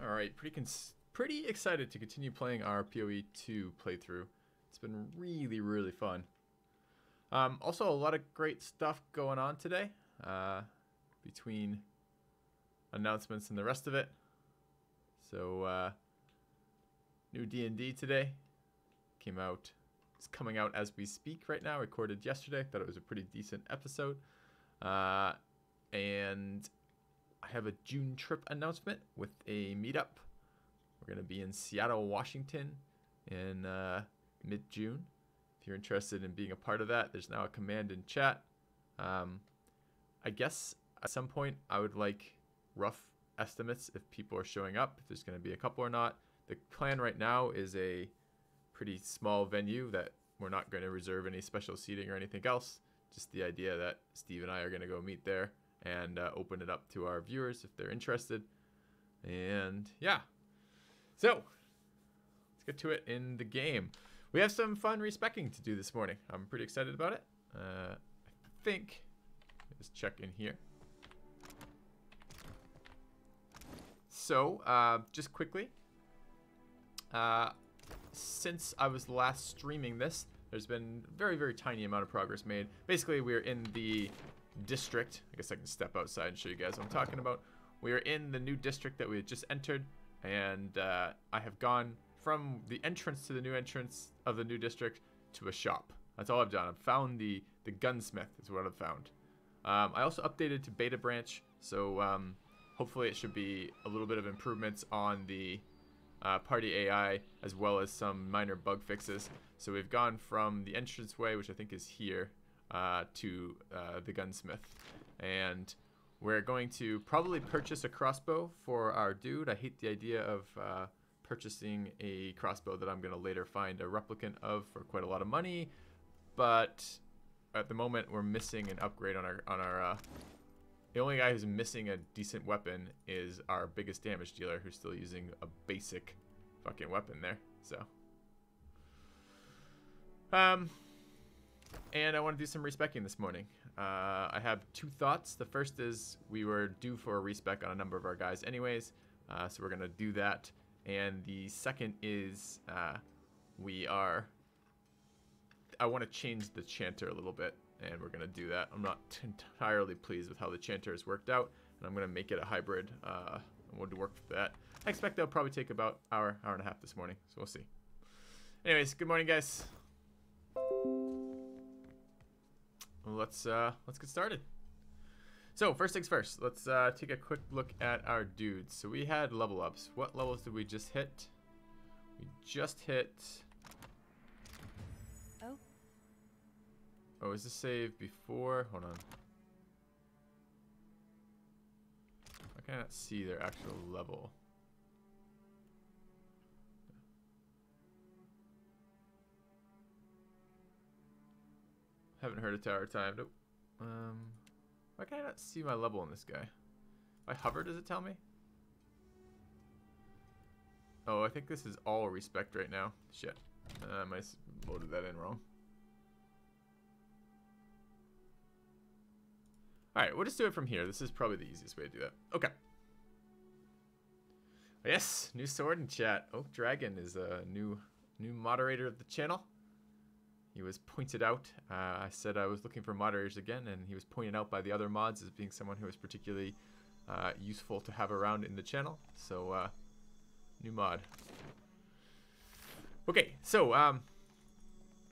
Alright, pretty excited to continue playing our PoE 2 playthrough. It's been really fun. Also, a lot of great stuff going on today. Between announcements and the rest of it. So, new D&D today. Came out. It's coming out as we speak right now. Recorded yesterday. Thought it was a pretty decent episode. And I have a June trip announcement with a meetup. We're going to be in Seattle, Washington in mid-June. If you're interested in being a part of that, there's now a command in chat. I guess at some point I would like rough estimates if people are showing up, if there's going to be a couple or not. The plan right now is a pretty small venue that we're not going to reserve any special seating or anything else. Just the idea that Steve and I are going to go meet there and open it up to our viewers if they're interested. And yeah, so let's get to it in the game. We have some fun respeccing to do this morning. I'm pretty excited about it. I think, let's check in here. So just quickly, since I was last streaming this, there's been very tiny amount of progress made. Basically, we're in the district. I guess I can step outside and show you guys what I'm talking about. We are in the new district that we had just entered, and I have gone from the entrance to the new entrance of the new district to a shop. That's all I've done. I've found the gunsmith is what I've found. I also updated to beta branch, so hopefully it should be a little bit of improvements on the party AI, as well as some minor bug fixes. So we've gone from the entranceway, which I think is here, to the gunsmith, and we're going to probably purchase a crossbow for our dude. I hate the idea of purchasing a crossbow that I'm going to later find a replicant of for quite a lot of money, but at the moment we're missing an upgrade on our the only guy who's missing a decent weapon is our biggest damage dealer, who's still using a basic fucking weapon there. So and I want to do some respeccing this morning. I have two thoughts. The first is we were due for a respec on a number of our guys anyways, so we're going to do that. And the second is I want to change the Chanter a little bit, and we're going to do that. I'm not entirely pleased with how the Chanter has worked out, and I'm going to make it a hybrid. I want to work for that. I expect that'll probably take about hour and a half this morning, so we'll see. Anyways, good morning, guys. Let's get started. So first things first, let's take a quick look at our dudes. So we had level ups. What levels did we just hit? We just hit. Oh, is this save before? Hold on. I cannot see their actual level. Haven't heard of tower time. Nope. Why can I not see my level in this guy? If I hover, does it tell me? Oh, I think this is all respect right now. Shit. I might have loaded that in wrong. Alright, we'll just do it from here. This is probably the easiest way to do that. Okay. Yes, new sword in chat. Oak Dragon is a new moderator of the channel. He was pointed out. I said I was looking for moderators again, and he was pointed out by the other mods as being someone who was particularly useful to have around in the channel. So, new mod. Okay, so I'm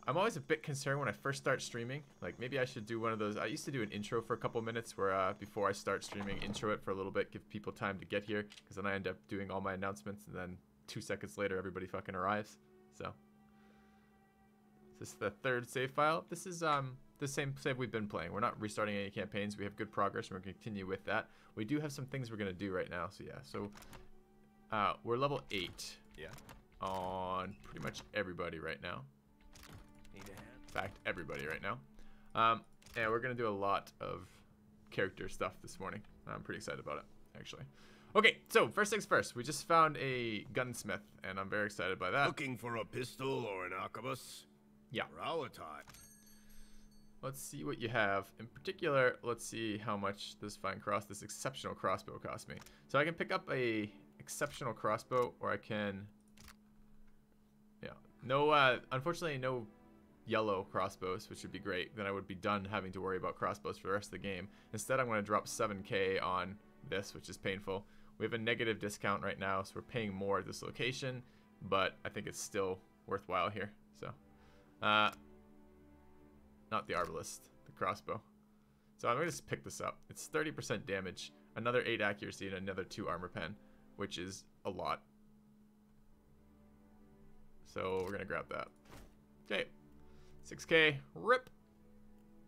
always a bit concerned when I first start streaming. Like, maybe I should do one of those. I used to do an intro for a couple minutes where before I start streaming, intro it for a little bit, give people time to get here, because then I end up doing all my announcements, and then 2 seconds later, everybody fucking arrives. So. This is the third save file. This is the same save we've been playing. We're not restarting any campaigns. We have good progress, and we're going to continue with that. We do have some things we're going to do right now. So yeah, so we're level 8. Yeah. On pretty much everybody right now. Need a hand? In fact, everybody right now. And we're going to do a lot of character stuff this morning. I'm pretty excited about it, actually. Okay, so first things first. We just found a gunsmith, and I'm very excited by that. Looking for a pistol or an arquebus? Yeah. Rowletide. Let's see what you have. In particular, let's see how much this fine cross, this exceptional crossbow cost me. So I can pick up a exceptional crossbow, or I can... Yeah. No, unfortunately, no yellow crossbows, which would be great. Then I would be done having to worry about crossbows for the rest of the game. Instead, I'm going to drop 7k on this, which is painful. We have a negative discount right now, so we're paying more at this location, but I think it's still worthwhile here. So, not the arbalist, the crossbow. So I'm going to just pick this up. It's 30% damage, another 8 accuracy, and another 2 armor pen, which is a lot. So we're going to grab that. Okay. 6k. Rip.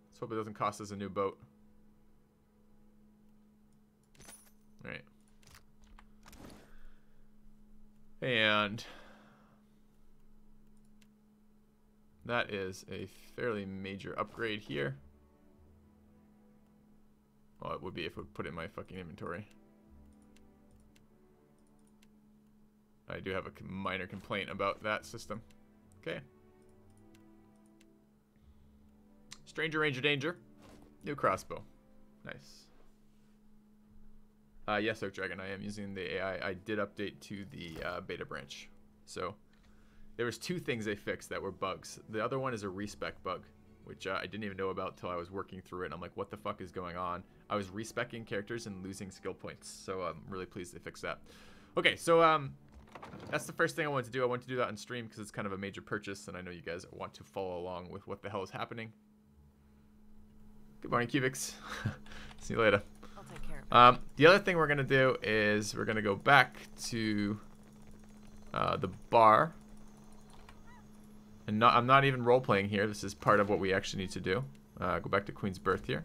Let's hope it doesn't cost us a new boat. Alright. And that is a fairly major upgrade here. Well, it would be if it would put it in my fucking inventory. I do have a minor complaint about that system. Okay. Stranger Ranger Danger. New crossbow. Nice. Yes, Oak Dragon, I am using the AI. I did update to the beta branch. So there was 2 things they fixed that were bugs. The other one is a respec bug, which I didn't even know about until I was working through it. And I'm like, what the fuck is going on? I was respecing characters and losing skill points. So I'm really pleased they fixed that. Okay, so that's the first thing I wanted to do. I want to do that on stream because it's kind of a major purchase, and I know you guys want to follow along with what the hell is happening. Good morning, Cubics. See you later. I'll take care of it. The other thing we're going to do is we're going to go back to the bar. And I'm not even role-playing here. This is part of what we actually need to do. Go back to Queen's Birth here.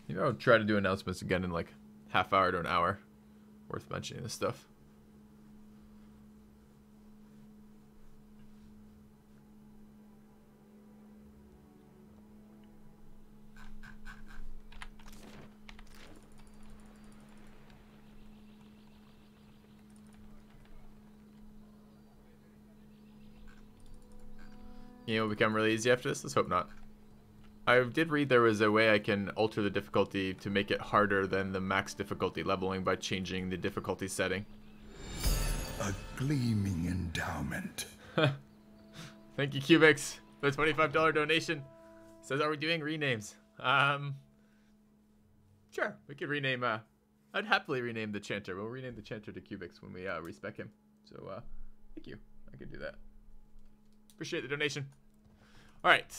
Maybe I'll try to do announcements again in like half hour to an hour. Worth mentioning this stuff. You know, it'll become really easy after this? Let's hope not. I did read there was a way I can alter the difficulty to make it harder than the max difficulty leveling by changing the difficulty setting. A gleaming endowment. Thank you, Cubics, for the $25 donation. Says, are we doing renames? Sure, we could rename, I'd happily rename the Chanter. We'll rename the Chanter to Cubics when we respec him. So, thank you. I could do that. Appreciate the donation. Alright,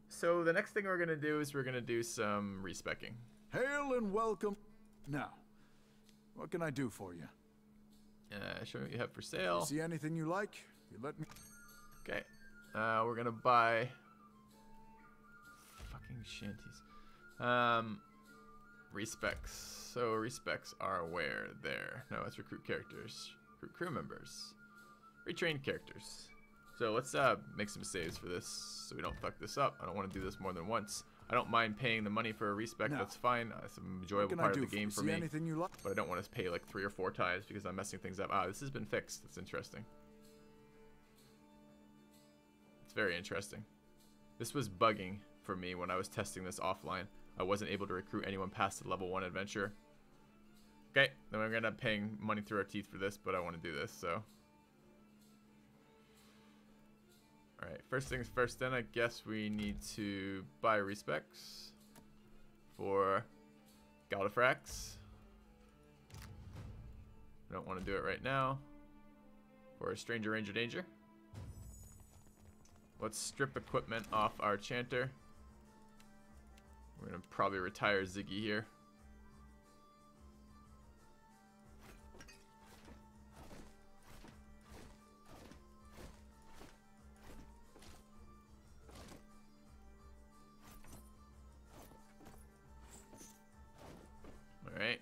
so the next thing we're going to do is we're going to do some respecking. Hail and welcome. Now, what can I do for you? Show me what you have for sale. See anything you like? You let me. Okay. We're going to buy fucking shanties. Respecs. So respecs are where? There. No, it's recruit characters. Recruit crew members. Retrain characters. So let's make some saves for this so we don't fuck this up. I don't want to do this more than once. I don't mind paying the money for a respec. No. That's fine. It's an enjoyable part of the game for me. Anything you like? But I don't want to pay like 3 or 4 times because I'm messing things up. Ah, this has been fixed. That's interesting. It's very interesting. This was bugging for me when I was testing this offline. I wasn't able to recruit anyone past the level 1 adventure. Okay, then we're going to end up paying money through our teeth for this, but I want to do this, so. Alright, first things first then, I guess we need to buy respecs for Gallifrax. I don't want to do it right now. For a Stranger Ranger Danger. Let's strip equipment off our Chanter. We're going to probably retire Ziggy here. Alright.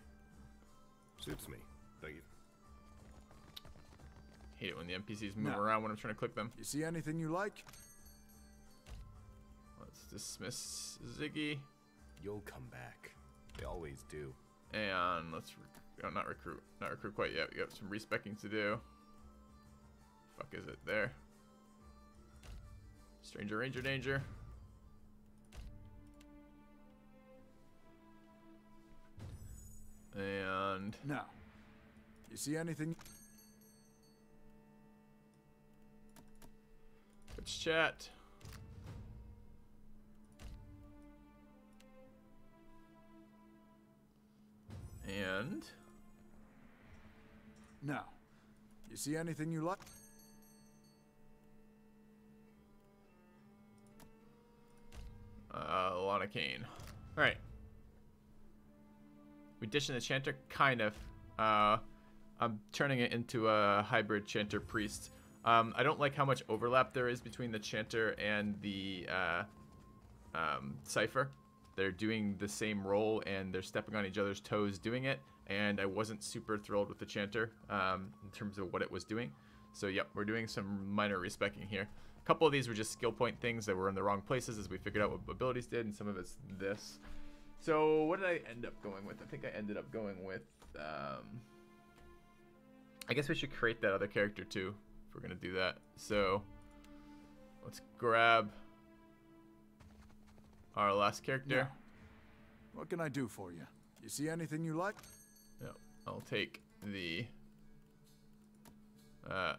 Suits me. Thank you. Hate it when the NPCs move around when I'm trying to click them. You see anything you like? Let's dismiss Ziggy. You'll come back. They always do. And let's not recruit quite yet. We got some respeccing to do. Fuck is it there? Stranger Ranger danger. And Now, you see anything? let's chat. And Now, you see anything you like? Lana Kane. All right. We dishing the Chanter, kind of. I'm turning it into a hybrid Chanter priest. I don't like how much overlap there is between the Chanter and the Cipher. They're doing the same role and they're stepping on each other's toes doing it. And I wasn't super thrilled with the Chanter in terms of what it was doing. So yep, we're doing some minor respeccing here. A couple of these were just skill point things that were in the wrong places as we figured out what abilities did, and some of it's this. So what did I end up going with? I think I ended up going with, I guess we should create that other character too, if we're gonna do that. So let's grab our last character. Now, what can I do for you? You see anything you like? Yep, I'll take the, what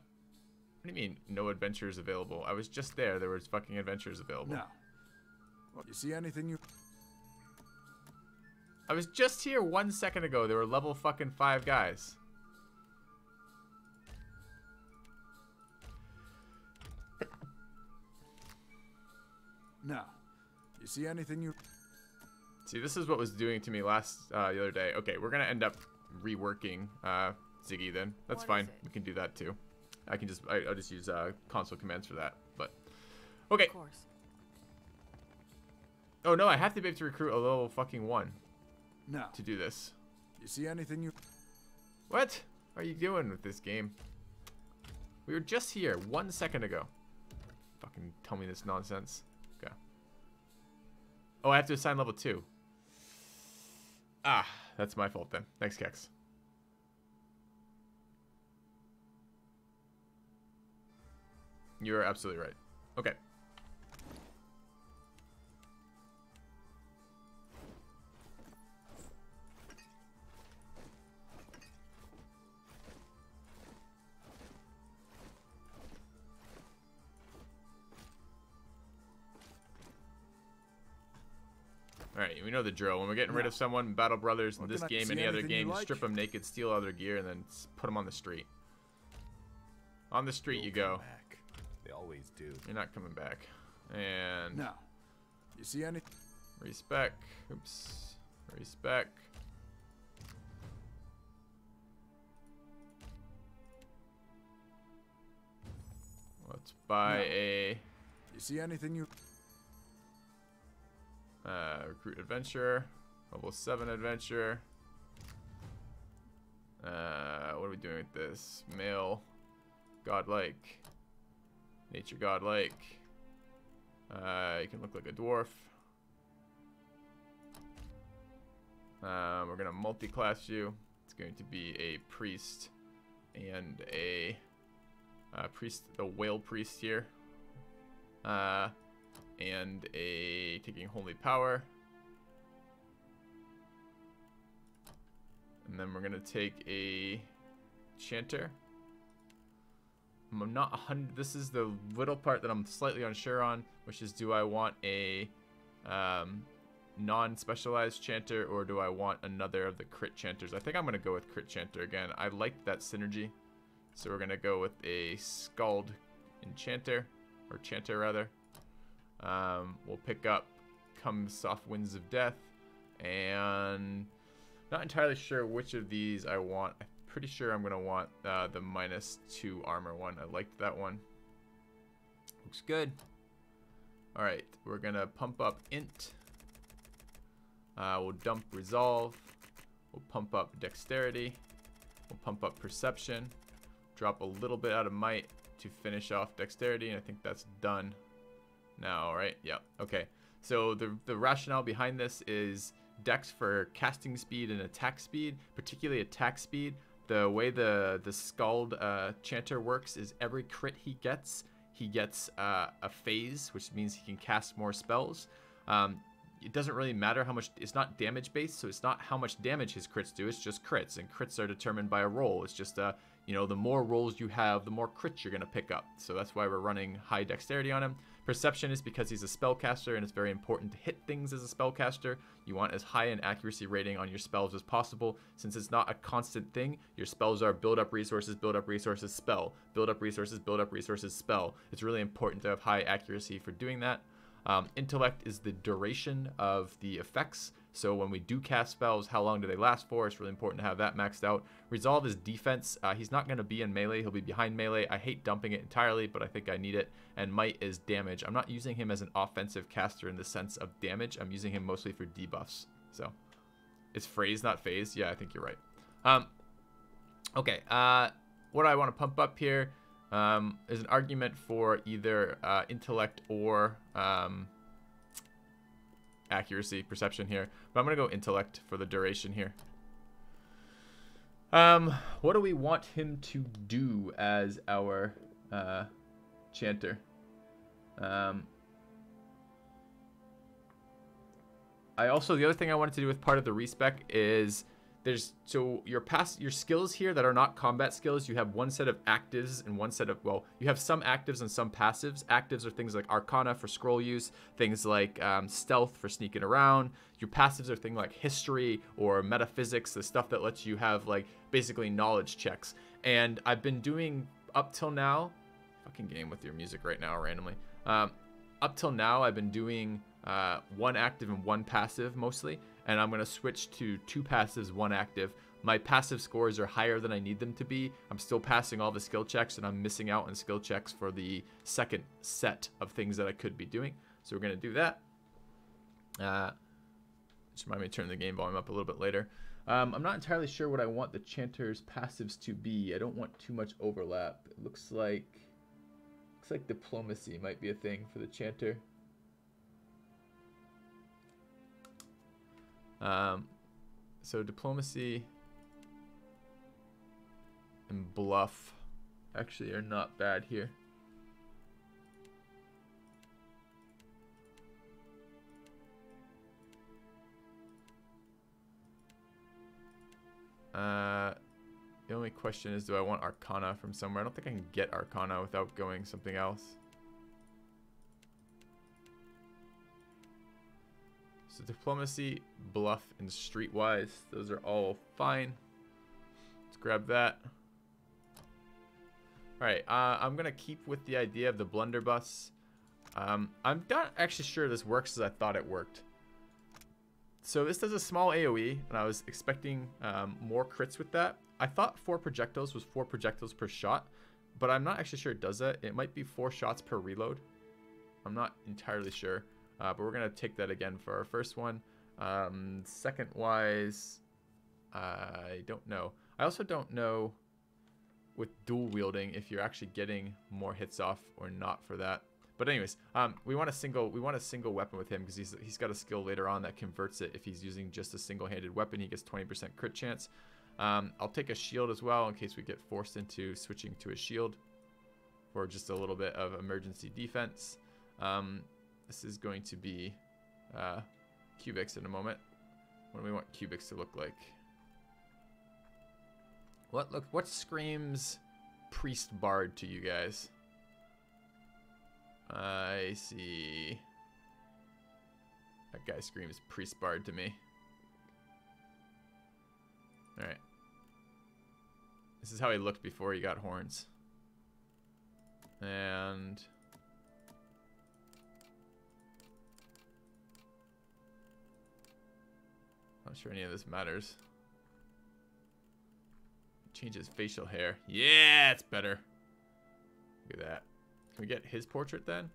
do you mean, no adventures available? I was just there. There was fucking adventures available. Now, what, you see anything you... I was just here 1 second ago. There were level fucking 5 guys. Now, you see anything you... See, this is what was doing to me last, the other day. Okay, we're gonna end up reworking, Ziggy then. That's fine. We can do that too. I can just, I'll just use console commands for that, but okay. Of course. Oh no, I have to be able to recruit a level fucking 1 Now, to do this. you see anything you... What are you doing with this game? We were just here 1 second ago. Fucking tell me this nonsense. Okay. Oh, I have to assign level 2. Ah, that's my fault then. Thanks, Kex. You're absolutely right. Okay. Alright, we know the drill. When we're getting rid of someone, Battle Brothers, in this game, any other game, strip them naked, steal other gear, and then put them on the street. On the street you go. Back. They always do. You're not coming back. And Now, you see any... respec. Oops. Respec. Let's buy a You see anything you... recruit adventure. Level 7 adventure. What are we doing with this? Male. Godlike. Nature godlike. You can look like a dwarf. We're gonna multi-class you. It's going to be a priest and a priest, the whale priest here, and a taking holy power. And then we're gonna take a chanter. I'm not 100. This is the little part that I'm slightly unsure on, which is, do I want a non-specialized chanter, or do I want another of the crit chanters? I think I'm gonna go with crit chanter again. I liked that synergy, so we're gonna go with a scald enchanter, or chanter rather. We'll pick up Come Soft Winds of Death, and not entirely sure which of these I want. I'm pretty sure I'm gonna want the -2 armor one. I liked that one. Looks good. All right, we're gonna pump up int. We'll dump resolve. We'll pump up dexterity. We'll pump up perception. Drop a little bit out of might to finish off dexterity, and I think that's done now, right? Yeah, okay. So the rationale behind this is dex for casting speed and attack speed, particularly attack speed. The way the Scald Chanter works is every crit he gets a phase, which means he can cast more spells. It doesn't really matter how much, it's not damage based, so it's not how much damage his crits do, it's just crits, and crits are determined by a roll. It's just, you know, the more rolls you have, the more crits you're going to pick up. So that's why we're running high dexterity on him. Perception is because he's a spellcaster, and it's very important to hit things as a spellcaster. You want as high an accuracy rating on your spells as possible. Since it's not a constant thing, your spells are build up resources, spell. Build up resources, spell. It's really important to have high accuracy for doing that. Intellect is the duration of the effects. So when we do cast spells, how long do they last for? It's really important to have that maxed out. Resolve is defense. He's not going to be in melee. He'll be behind melee. I hate dumping it entirely, but I think I need it. And might is damage. I'm not using him as an offensive caster in the sense of damage. I'm using him mostly for debuffs. So it's phrase, not phase. Yeah, I think you're right. Okay. What do I want to pump up here? Is an argument for either intellect or accuracy, perception here. But I'm going to go intellect for the duration here. What do we want him to do as our Chanter? The other thing I wanted to do with part of the respec is your skills here that are not combat skills, you have one set of actives and one set of, well, you have some actives and some passives. Actives are things like Arcana for scroll use, things like Stealth for sneaking around. Your passives are things like History or Metaphysics, the stuff that lets you have like basically knowledge checks. And I've been doing up till now, fucking game with your music right now randomly. Up till now I've been doing one active and one passive mostly. And I'm going to switch to 2 passives, 1 active. My passive scores are higher than I need them to be. I'm still passing all the skill checks, and I'm missing out on skill checks for the second set of things that I could be doing. So we're going to do that. Just remind me to turn the game volume up a little bit later. I'm not entirely sure what I want the Chanter's passives to be. I don't want too much overlap. It looks like Diplomacy might be a thing for the Chanter. So Diplomacy and Bluff actually are not bad here. The only question is, do I want Arcana from somewhere? I don't think I can get Arcana without going something else. So Diplomacy, Bluff, and Streetwise, those are all fine. Let's grab that. Alright, I'm going to keep with the idea of the Blunderbuss. I'm not actually sure this works as I thought it worked. So this does a small AoE, and I was expecting more crits with that. I thought 4 projectiles was 4 projectiles per shot, but I'm not actually sure it does that. It might be 4 shots per reload. I'm not entirely sure. But we're going to take that again for our first one. Second wise, I don't know. I also don't know with dual wielding if you're actually getting more hits off or not for that. But anyways, we want a single weapon with him because he's got a skill later on that converts it. If he's using just a single-handed weapon, he gets 20% crit chance. I'll take a shield as well in case we get forced into switching to a shield for just a little bit of emergency defense. This is going to be Cubics in a moment. What do we want Cubics to look like? What screams Priest Bard to you guys? I see. That guy screams Priest Bard to me. Alright. This is how he looked before he got horns. And not sure any of this matters. Change his facial hair. Yeah, it's better. Look at that. Can we get his portrait then?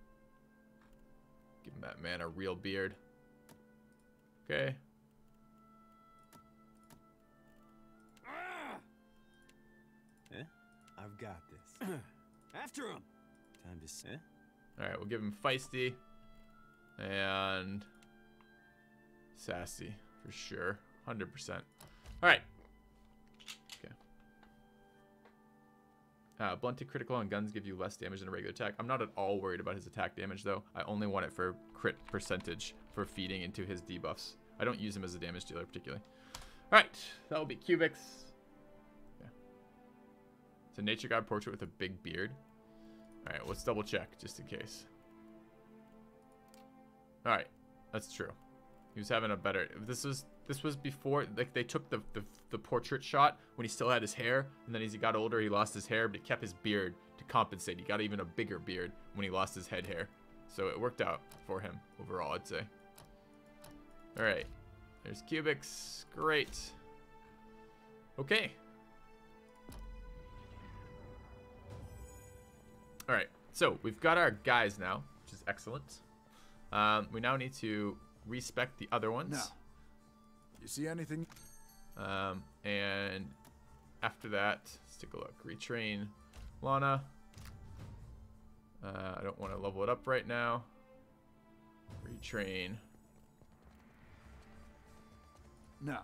Give that man a real beard. Okay. I've got this. After him. Time to sit. Alright, we'll give him feisty and sassy for sure. 100%. All right. Okay. Blunted critical on guns give you less damage than a regular attack. I'm not at all worried about his attack damage, though. I only want it for crit percentage for feeding into his debuffs. I don't use him as a damage dealer particularly. All right. That will be Cubics. Yeah. It's a nature god portrait with a big beard. All right. Let's double check just in case. All right. That's true. He was having a better... This was before, like, they took the portrait shot when he still had his hair, and then as he got older, he lost his hair, but he kept his beard to compensate. He got even a bigger beard when he lost his head hair. So it worked out for him overall, I'd say. All right. There's Cubics. Great. Okay. All right. So we've got our guys now, which is excellent. We now need to respec the other ones. Now, you see anything? And after that, let's take a look. Retrain Lana. I don't want to level it up right now. Retrain. Now,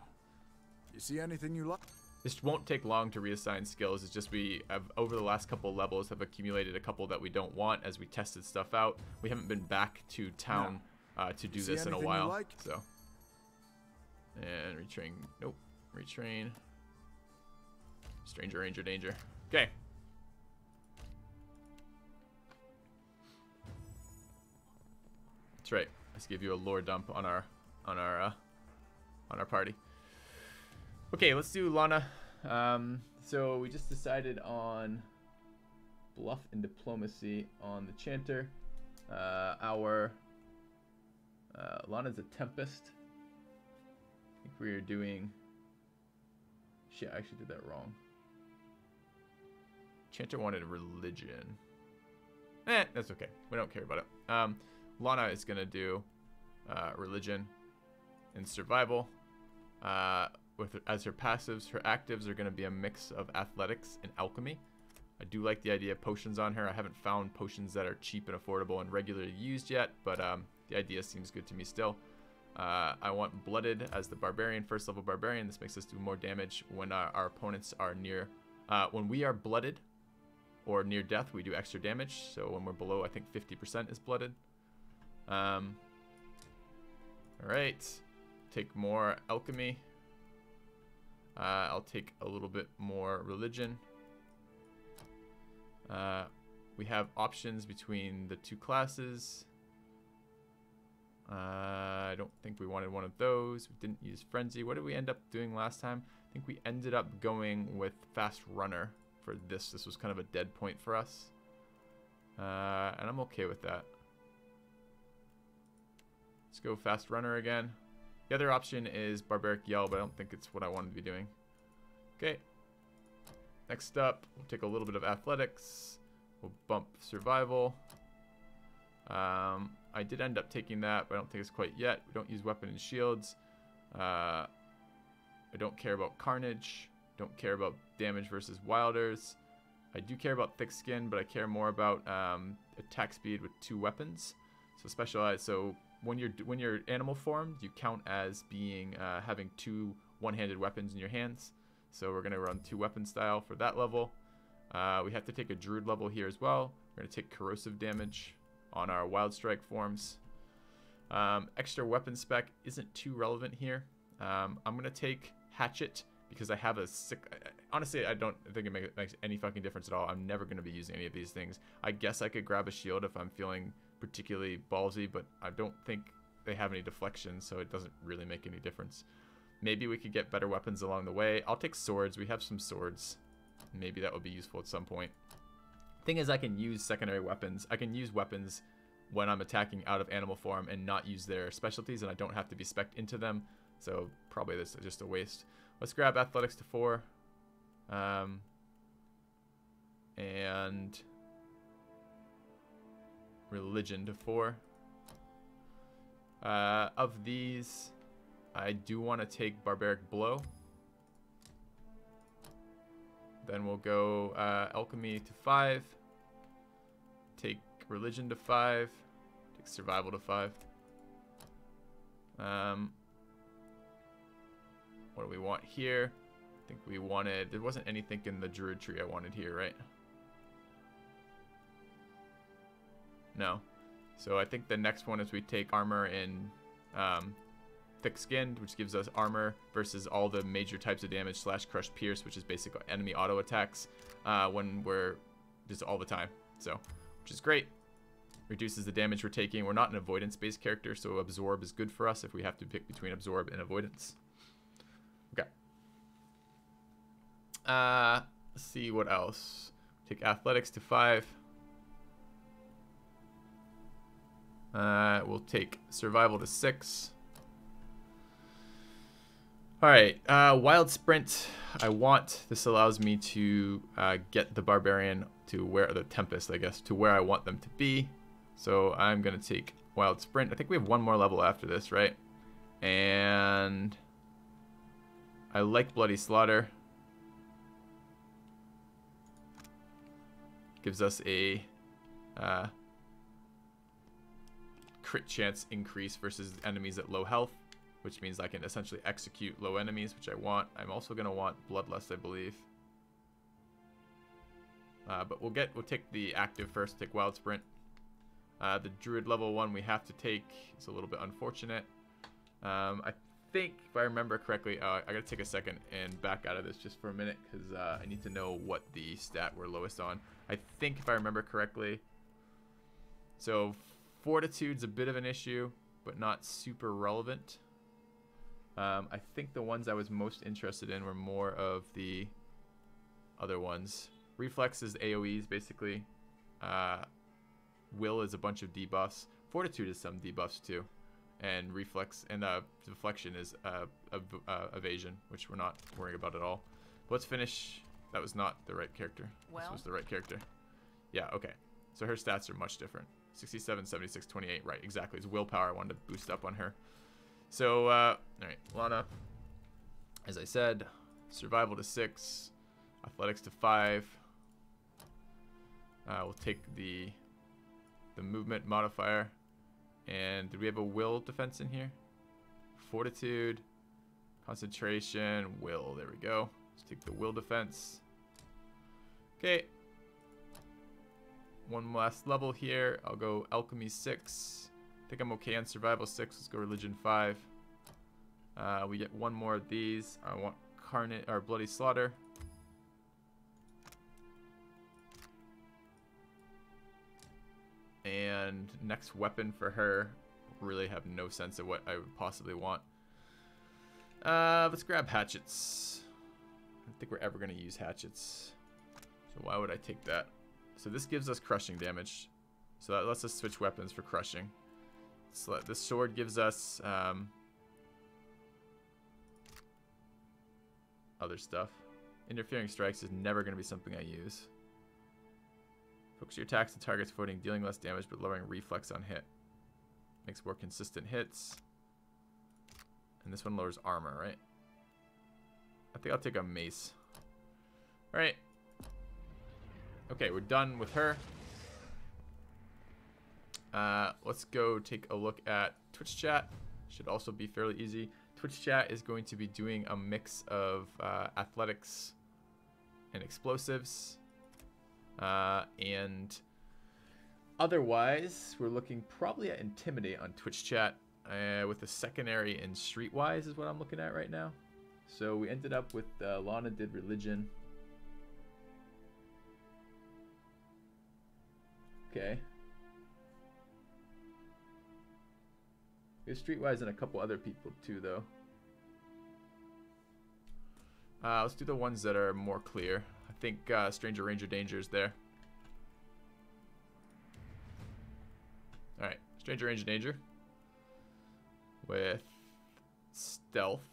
you see anything you like? This won't take long to reassign skills. It's just we have, over the last couple of levels, have accumulated a couple that we don't want as we tested stuff out. We haven't been back to town to do this in a while. Like? So, and retrain. Nope. Retrain. Stranger, Ranger, Danger. Okay. That's right. Let's give you a lore dump on our party. Okay, let's do Lana. So we just decided on bluff and diplomacy on the Chanter. Lana's a Tempest. I think we were doing... Shit, I actually did that wrong. Chanter wanted religion. That's okay. We don't care about it. Lana is going to do religion and survival. As her passives, her actives are going to be a mix of athletics and alchemy. I do like the idea of potions on her. I haven't found potions that are cheap and affordable and regularly used yet, but the idea seems good to me still. I want Blooded as the Barbarian, first level Barbarian. This makes us do more damage when our opponents are near... when we are Blooded or near death, we do extra damage. So when we're below, I think 50% is Blooded. Alright. Take more alchemy. I'll take a little bit more religion. We have options between the two classes. I don't think we wanted one of those. We didn't use Frenzy. What did we end up doing last time? I think we ended up going with Fast Runner for this. This was kind of a dead point for us. And I'm okay with that. Let's go Fast Runner again. The other option is Barbaric Yell, but I don't think it's what I wanted to be doing. Okay. Next up, we'll take a little bit of Athletics. We'll bump Survival. I did end up taking that, but I don't think it's quite yet. We don't use Weapon and Shields. I don't care about Carnage. Don't care about damage versus Wilders. I do care about Thick Skin, but I care more about attack speed with 2 weapons. So specialized. So when you're animal formed, you count as being having 2 one-handed weapons in your hands. So we're gonna run 2 weapon style for that level. We have to take a Druid level here as well. We're gonna take corrosive damage on our Wild Strike forms. Extra weapon spec isn't too relevant here. I'm gonna take Hatchet because I have a sick... Honestly, I don't think it makes any fucking difference at all. I'm never gonna be using any of these things. I guess I could grab a shield if I'm feeling particularly ballsy, but I don't think they have any deflection, so it doesn't really make any difference. Maybe we could get better weapons along the way. I'll take swords. We have some swords. Maybe that would be useful at some point. Thing is, I can use secondary weapons. I can use weapons when I'm attacking out of animal form and not use their specialties, and I don't have to be spec'd into them. So probably this is just a waste. Let's grab Athletics to 4. And Religion to 4. Of these, I do want to take Barbaric Blow. Then we'll go Alchemy to 5. Take Religion to 5. Take Survival to 5. What do we want here? I think we wanted... There wasn't anything in the druid tree I wanted here, right? No. So I think the next one is we take armor in thick skinned, which gives us armor versus all the major types of damage / crush pierce, which is basically enemy auto attacks when we're just all the time. So, which is great. Reduces the damage we're taking. We're not an avoidance based character, so absorb is good for us if we have to pick between absorb and avoidance. Okay. Let's see what else. Take athletics to 5. We'll take survival to 6. Alright, wild sprint. I want, this allows me to get the barbarian to where, the tempest I guess, to where I want them to be. So I'm gonna take wild sprint. I think we have one more level after this, right? And I like bloody slaughter. Gives us a crit chance increase versus enemies at low health, which means I can essentially execute low enemies, which I want. I'm also gonna want bloodlust, I believe. But we'll take the active first. Take wild sprint. The druid level 1 we have to take. It's a little bit unfortunate. I think if I remember correctly, I gotta take a second and back out of this just for a minute because I need to know what the stat we're lowest on. I think if I remember correctly, so fortitude's a bit of an issue, but not super relevant. I think the ones I was most interested in were more of the other ones. Reflex is AoEs basically. Will is a bunch of debuffs. Fortitude is some debuffs too. And reflex and deflection is evasion, which we're not worrying about at all. But let's finish. That was not the right character. This was the right character. Yeah, okay. So her stats are much different. 67, 76, 28. Right, exactly. It's willpower I wanted to boost up on her. So, all right, Lana. As I said, survival to 6, athletics to 5. We'll take the movement modifier. And did we have a will defense in here? Fortitude, concentration, will. There we go. Let's take the will defense. Okay. One last level here. I'll go alchemy 6. I think I'm okay on survival 6. Let's go religion 5. We get one more of these. I want carnage or bloody slaughter. And next weapon for her, really have no sense of what I would possibly want. Let's grab hatchets. I don't think we're ever going to use hatchets. So why would I take that? So this gives us crushing damage. So that lets us switch weapons for crushing. So this sword gives us other stuff. Interfering strikes is never going to be something I use. Focus your attacks on target's footing, dealing less damage but lowering reflex on hit. Makes more consistent hits. And this one lowers armor, right? I think I'll take a mace. Alright. Okay, we're done with her. Let's go take a look at Twitch chat. Should also be fairly easy. Twitch chat is going to be doing a mix of athletics and explosives. And otherwise, we're looking probably at Intimidate on Twitch chat with a secondary in Streetwise is what I'm looking at right now. So we ended up with Lana did Religion. Okay. There's Streetwise and a couple other people too, though. Let's do the ones that are more clear. I think Stranger Ranger Danger is there. Alright, Stranger Ranger Danger. With Stealth.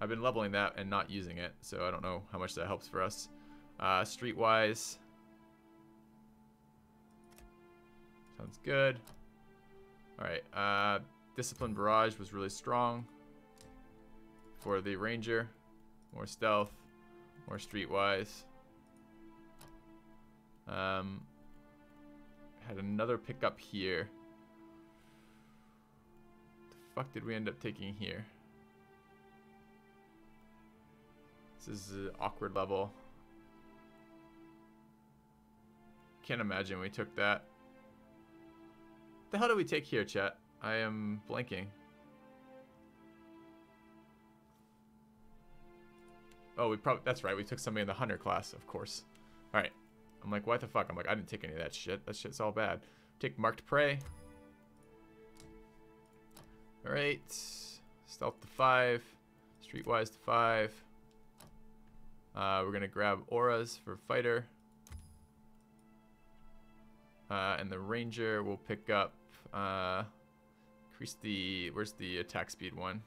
I've been leveling that and not using it, so I don't know how much that helps for us. Streetwise. Sounds good. Alright, Discipline Barrage was really strong for the Ranger. More stealth, more streetwise. Had another pickup here. The fuck did we end up taking here? This is an awkward level. Can't imagine we took that. What the hell did we take here, chat? I am blanking. Oh, that's right. We took somebody in the hunter class, of course. All right. I'm like, what the fuck? I'm like, I didn't take any of that shit. That shit's all bad. Take marked prey. All right. Stealth to 5. Streetwise to 5. We're going to grab auras for fighter. And the ranger will pick up, increase the, where's the attack speed one?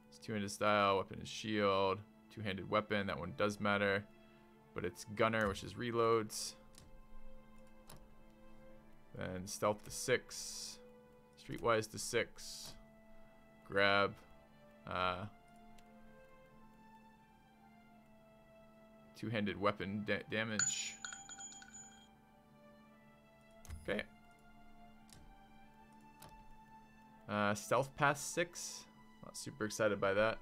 It's two-handed style, weapon and shield, two-handed weapon, that one does matter. But it's gunner, which is reloads. Then stealth to 6, streetwise to 6. Grab, two-handed weapon damage. Okay. Stealth past 6. Not super excited by that.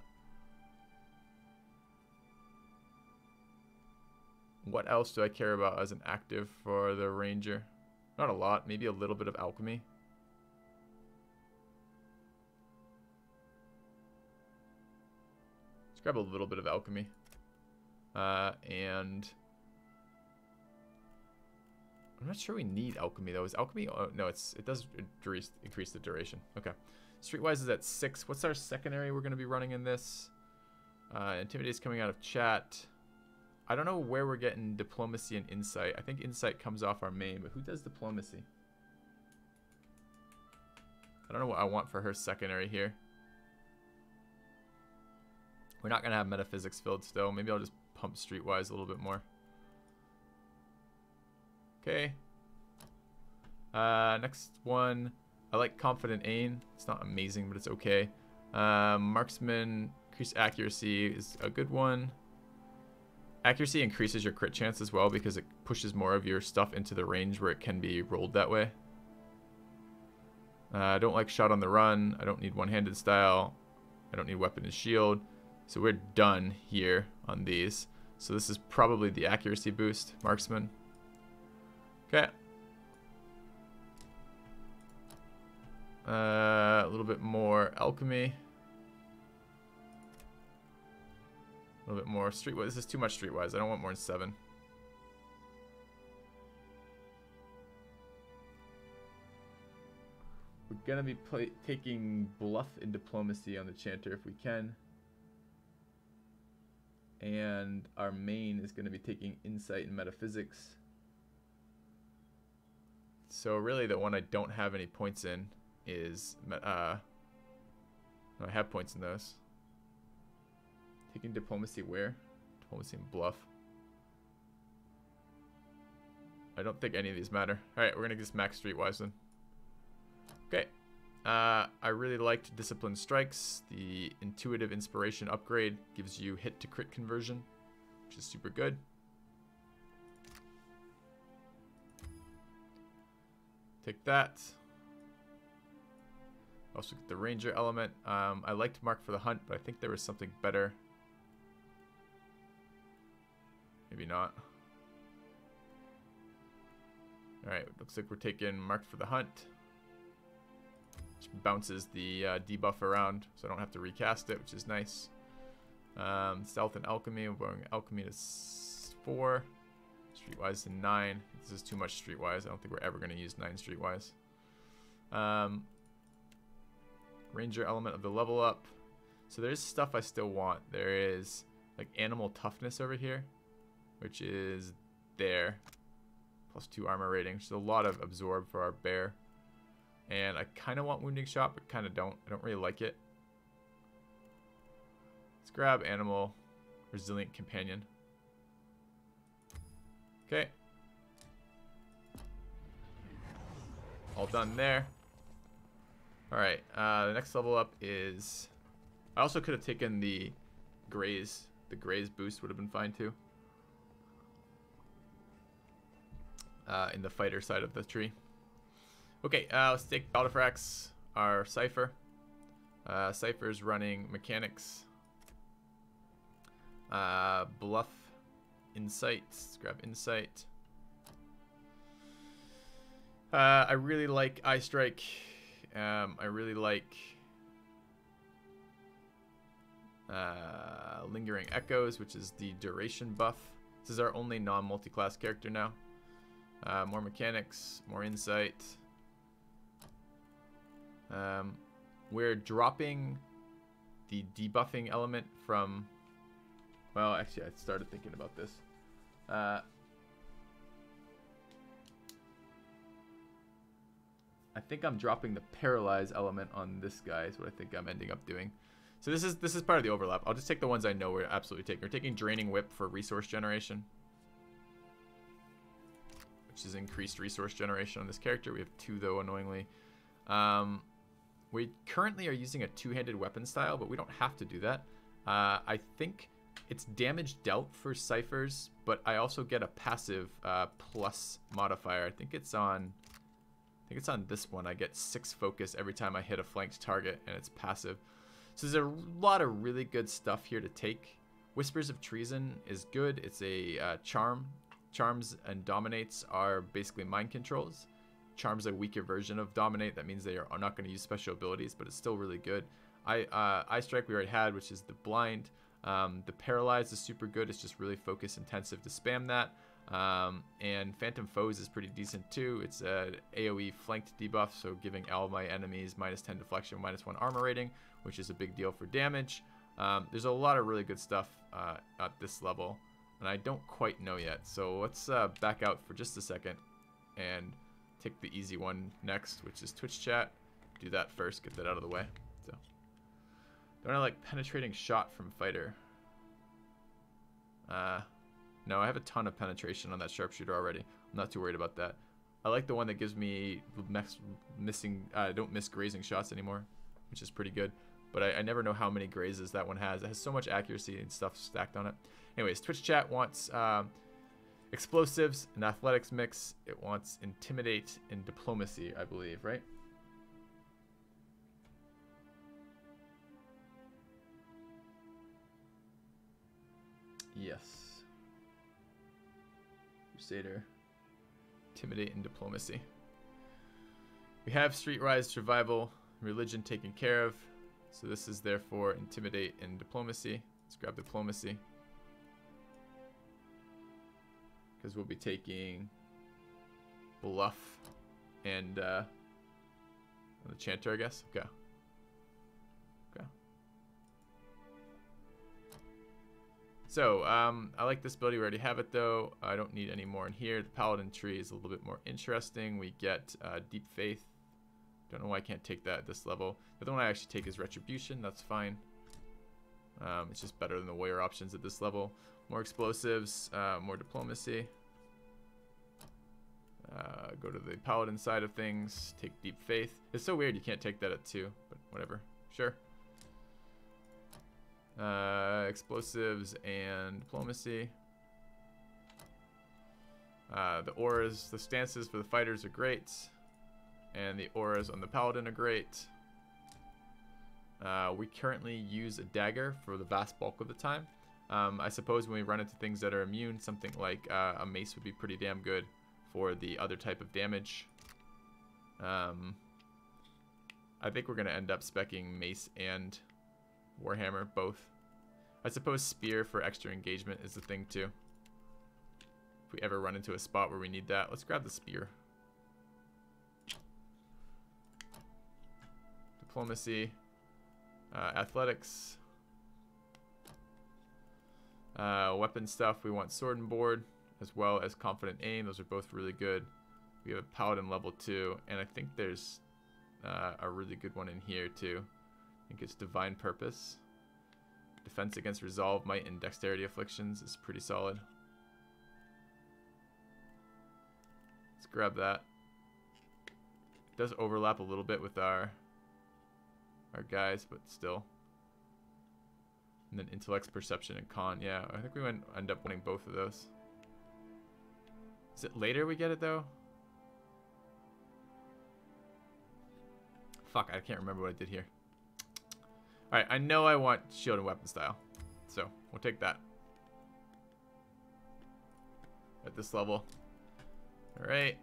What else do I care about as an active for the ranger? Not a lot. Maybe a little bit of alchemy. Let's grab a little bit of alchemy. And I'm not sure we need alchemy though. Is alchemy? Oh, no, it does increase the duration. Okay. Streetwise is at 6. What's our secondary we're going to be running in this? Intimidate is coming out of chat. I don't know where we're getting diplomacy and insight. I think insight comes off our main, but who does diplomacy? I don't know what I want for her secondary here. We're not going to have metaphysics filled still. Maybe I'll just pump streetwise a little bit more. Okay. Next one. I like confident aim. It's not amazing, but it's okay. Marksman, increased accuracy is a good one. Accuracy increases your crit chance as well because it pushes more of your stuff into the range where it can be rolled that way. I don't like shot on the run. I don't need one-handed style. I don't need weapon and shield. So we're done here on these. So this is probably the accuracy boost, marksman. Okay. A little bit more alchemy. A little bit more streetwise. This is too much streetwise. I don't want more than 7. We're gonna be taking bluff and diplomacy on the Chanter if we can. And our main is gonna be taking insight and metaphysics. So really the one I don't have any points in is, no, I have points in those. Taking diplomacy where? Diplomacy and bluff. I don't think any of these matter. Alright, we're gonna just max streetwise then. Okay. I really liked Discipline Strikes. The Intuitive Inspiration upgrade gives you hit to crit conversion, which is super good. Take that. Also get the Ranger element. I liked Mark for the Hunt, but I think there was something better. Maybe not. Alright, looks like we're taking Mark for the Hunt. Which bounces the debuff around, so I don't have to recast it, which is nice. Stealth and Alchemy. We're going Alchemy to 4. Streetwise to 9. This is too much streetwise. I don't think we're ever going to use 9 streetwise. Ranger element of the level up. So there's stuff I still want. There is like animal toughness over here, which is there. +2 armor rating. There's a lot of absorb for our bear. And I kind of want wounding shot, but kind of don't. I don't really like it. Let's grab animal resilient companion. Okay. All done there. Alright, the next level up is... I also could have taken the graze. The graze boost would have been fine too. In the fighter side of the tree. Okay, let's take Baltifrax, our Cipher. Cipher's running mechanics. Bluff, Insight. Let's grab Insight. I really like Eye Strike. I really like Lingering Echoes, which is the duration buff. This is our only non-multi-class character now. More mechanics, more insight. We're dropping the debuffing element from... Well, actually, I started thinking about this. I think I'm dropping the paralyze element on this guy is what I think I'm ending up doing. So this is part of the overlap. I'll just take the ones I know we're absolutely taking. We're taking Draining Whip for resource generation, which is increased resource generation on this character. We have 2 though, annoyingly. We currently are using a 2-handed weapon style, but we don't have to do that. I think it's damage dealt for Ciphers, but I also get a passive plus modifier. I think it's on this one. I get 6 focus every time I hit a flanked target, and it's passive. So there's a lot of really good stuff here to take. Whispers of Treason is good. It's a charm. Charms and Dominates are basically mind controls. Charm's a weaker version of Dominate. That means they are not going to use special abilities, but it's still really good. Eye Strike we already had, which is the Blind. The Paralyze is super good. It's just really focus intensive to spam that. And Phantom Foes is pretty decent too. It's a AoE flanked debuff, so giving all my enemies -10 deflection, -1 armor rating, which is a big deal for damage. There's a lot of really good stuff at this level, and I don't quite know yet. So let's back out for just a second and take the easy one next, which is Twitch chat. Do that first, get that out of the way. So, don't I like penetrating shot from fighter? No, I have a ton of penetration on that sharpshooter already. I'm not too worried about that. I like the one that gives me don't miss grazing shots anymore, which is pretty good. But I never know how many grazes that one has. It has so much accuracy and stuff stacked on it. Anyways, Twitch chat wants explosives and athletics mix. It wants intimidate and diplomacy, I believe, right? Yes. Crusader, intimidate and diplomacy. We have Streetwise survival, religion taken care of. So this is therefore intimidate and diplomacy. Let's grab diplomacy, because we'll be taking bluff and the Chanter, I guess. Okay. Okay. So I like this ability. We already have it though. I don't need any more in here. The Paladin tree is a little bit more interesting. We get Deep Faith. Don't know why I can't take that at this level. The other one I actually take is Retribution. That's fine. It's just better than the warrior options at this level. More explosives, more diplomacy. Go to the Paladin side of things. Take Deep Faith. It's so weird you can't take that at 2, but whatever. Sure. Explosives and diplomacy. The auras, the stances for the fighters are great. And the auras on the Paladin are great. We currently use a dagger for the vast bulk of the time. I suppose when we run into things that are immune, something like a mace would be pretty damn good for the other type of damage. I think we're going to end up speccing mace and Warhammer both. I suppose spear for extra engagement is the thing too. If we ever run into a spot where we need that, let's grab the spear. Diplomacy, athletics, weapon stuff. We want sword and board as well as confident aim. Those are both really good. We have a Paladin level 2, and I think there's a really good one in here too. I think it's Divine Purpose. Defense against Resolve, Might, and Dexterity Afflictions is pretty solid. Let's grab that. It does overlap a little bit with our guys, but still. And then Intellects, Perception, and Con. Yeah, I think we end up winning both of those. Is it later we get it, though? Fuck, I can't remember what I did here. Alright, I know I want shield and weapon style. So, we'll take that. at this level. All right.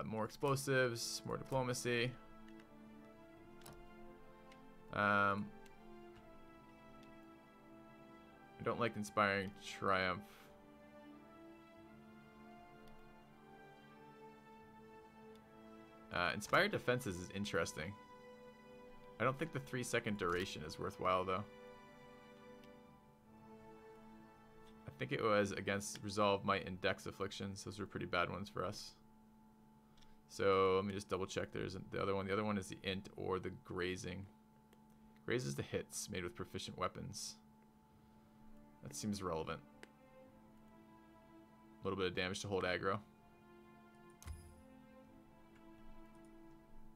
More explosives, more diplomacy. I don't like inspiring triumph. Inspired defenses is interesting. I don't think the 3-second duration is worthwhile though. I think it was against Resolve, Might, and Dex afflictions. Those were pretty bad ones for us. So let me just double check. There's the other one. The other one is the Int or the Grazing. Grazes the hits made with proficient weapons. That seems relevant. A little bit of damage to hold aggro.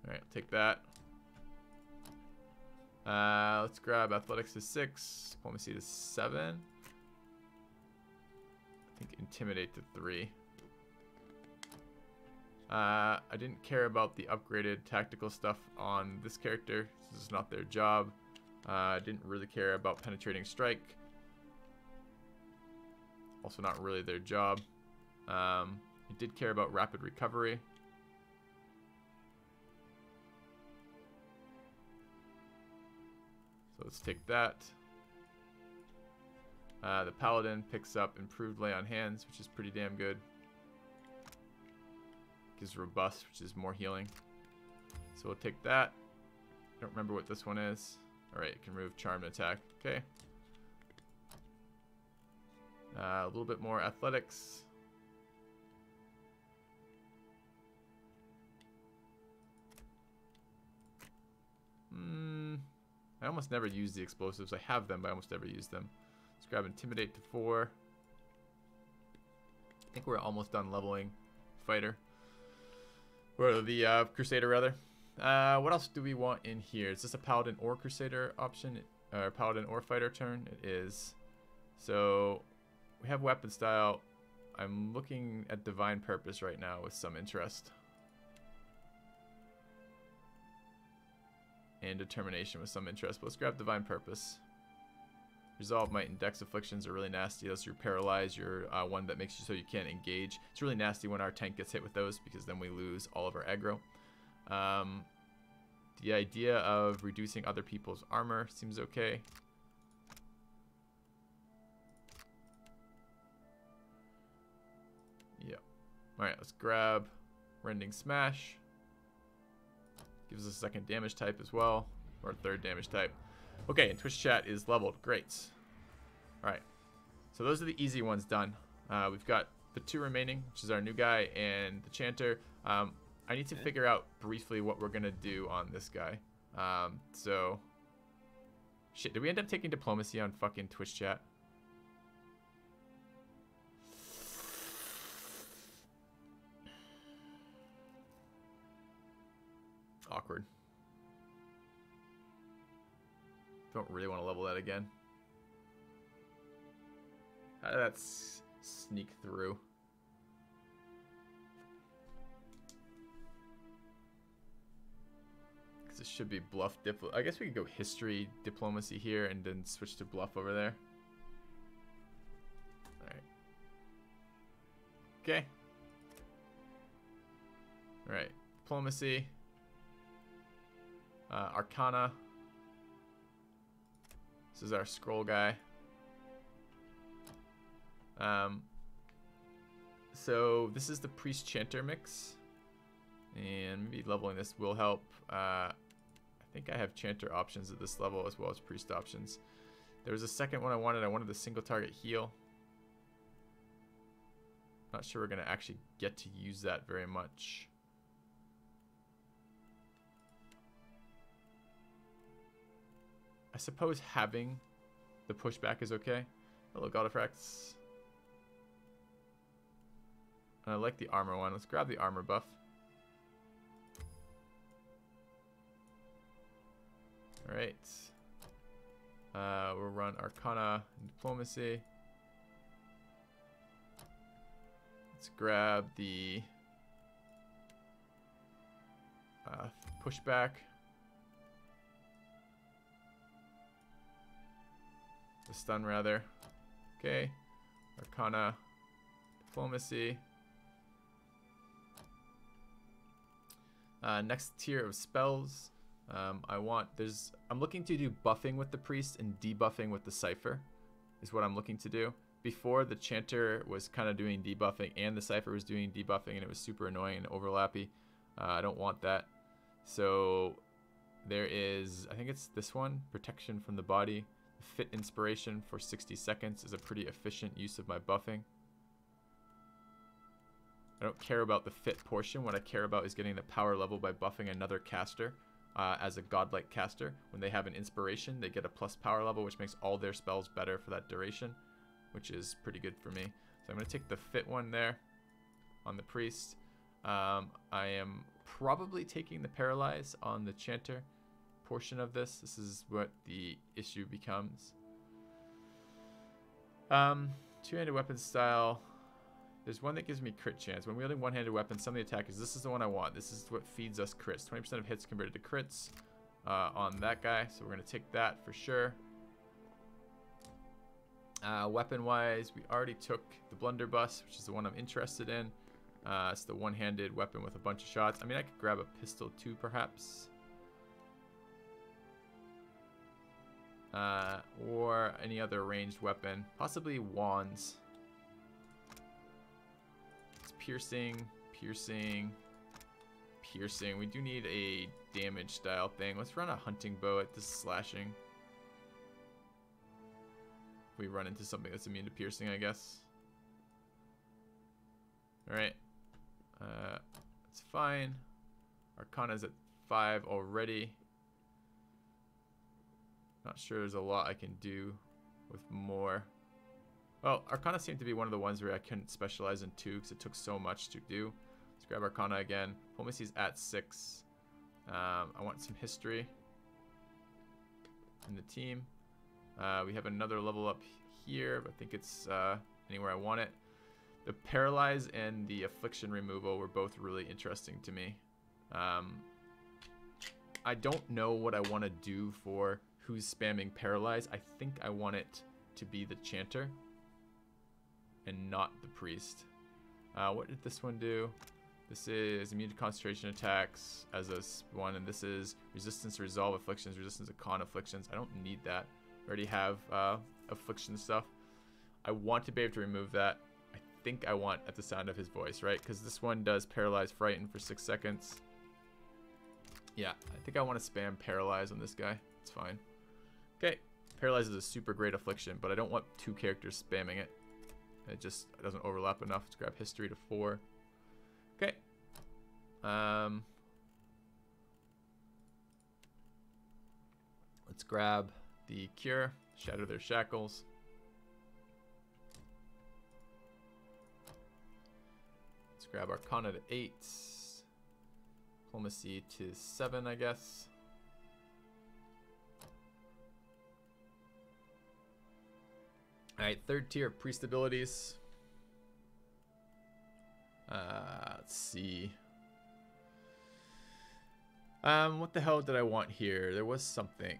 Alright, take that. Let's grab Athletics to 6, Diplomacy to 7. I think Intimidate to 3. I didn't care about the upgraded tactical stuff on this character. This is not their job. I didn't really care about Penetrating Strike. Also not really their job. I did care about Rapid Recovery. So let's take that. The Paladin picks up Improved Lay on Hands, which is pretty damn good. Gives Robust, which is more healing. So we'll take that. I don't remember what this one is. Alright, it can remove Charmed Attack. Okay. A little bit more Athletics. I almost never use the explosives. I have them, but I almost never use them. Let's grab Intimidate to 4. I think we're almost done leveling Fighter. Or the Crusader, rather. What else do we want in here? Is this a Paladin or Crusader option? Or Paladin or Fighter turn? It is. So, we have Weapon Style. I'm looking at Divine Purpose right now with some interest. And Determination with some interest. But let's grab Divine Purpose. Resolve, Might, and Dex afflictions are really nasty. Those are Paralyze, your one that makes you so you can't engage. It's really nasty when our tank gets hit with those because then we lose all of our aggro. The idea of reducing other people's armor seems okay. Yep. Alright, let's grab Rending Smash. Gives us a second damage type as well, or a third damage type. Okay, and Twitch chat is leveled. Great. Alright, so those are the easy ones done. We've got the 2 remaining, which is our new guy and the Chanter. I need to figure out briefly what we're going to do on this guy. So, shit, did we end up taking Diplomacy on fucking Twitch chat? Awkward. Don't really want to level that again. How did that sneak through? Because it should be bluff I guess we could go history diplomacy here and then switch to bluff over there. Alright. Okay. Alright. Diplomacy. Arcana. This is our scroll guy. So this is the Priest Chanter mix. And maybe leveling this will help. I think I have Chanter options at this level as well as Priest options. There was a second one I wanted. I wanted the single target heal. Not sure we're going to actually get to use that very much. I suppose having the pushback is okay. Hello, God Effects. I like the armor one. Let's grab the armor buff. Alright. We'll run Arcana and Diplomacy. Let's grab the pushback. The stun, rather. Okay. Arcana. Diplomacy. Next tier of spells. I'm looking to do buffing with the priest and debuffing with the Cipher is what I'm looking to do. Before, the Chanter was kind of doing debuffing and the Cipher was doing debuffing, and it was super annoying and overlappy. I don't want that. So there is, I think it's this one, Protection from the Body. Fit Inspiration for 60 seconds is a pretty efficient use of my buffing. I don't care about the fit portion. What I care about is getting the power level by buffing another caster as a godlike caster. When they have an inspiration, they get a plus power level, which makes all their spells better for that duration, which is pretty good for me. So I'm going to take the fit one there on the priest. I am probably taking the paralyze on the Chanter portion of this. This is what the issue becomes. Two-handed weapon style. There's one that gives me crit chance. When wielding one-handed weapons, some of the attackers, this is the one I want. This is what feeds us crits. 20% of hits converted to crits on that guy. So we're going to take that for sure. Weapon-wise, we already took the blunderbuss, which is the one I'm interested in. It's the one-handed weapon with a bunch of shots. I mean, I could grab a pistol too, perhaps. Or any other ranged weapon. Possibly wands. Piercing, piercing, piercing. We do need a damage style thing. Let's run a hunting bow at this slashing. If we run into something that's immune to piercing, I guess. Alright. It's fine. Arcana's at 5 already. Not sure there's a lot I can do with more. Well, Arcana seemed to be one of the ones where I couldn't specialize in 2 because it took so much to do. Let's grab Arcana again. Diplomacy's at 6. I want some history in the team. We have another level up here, but I think it's anywhere I want it. The Paralyze and the Affliction removal were both really interesting to me. I don't know what I want to do for who's spamming Paralyze. I think I want it to be the Chanter and not the priest. What did this one do? This is immune to concentration attacks as a one, and this is resistance to resolve afflictions, resistance to con afflictions. I don't need that. I already have affliction stuff. I want to be able to remove that. I think I want at the sound of his voice, right? Because this one does paralyze frighten for 6 seconds. Yeah, I think I want to spam paralyze on this guy. It's fine. Okay, paralyze is a super great affliction, but I don't want 2 characters spamming it. It just doesn't overlap enough. Let's grab history to 4. Okay. Let's grab the cure, shatter their shackles. Let's grab Arcana to 8. Diplomacy to 7, I guess. Alright, 3rd tier priest abilities. Let's see. What the hell did I want here? There was something.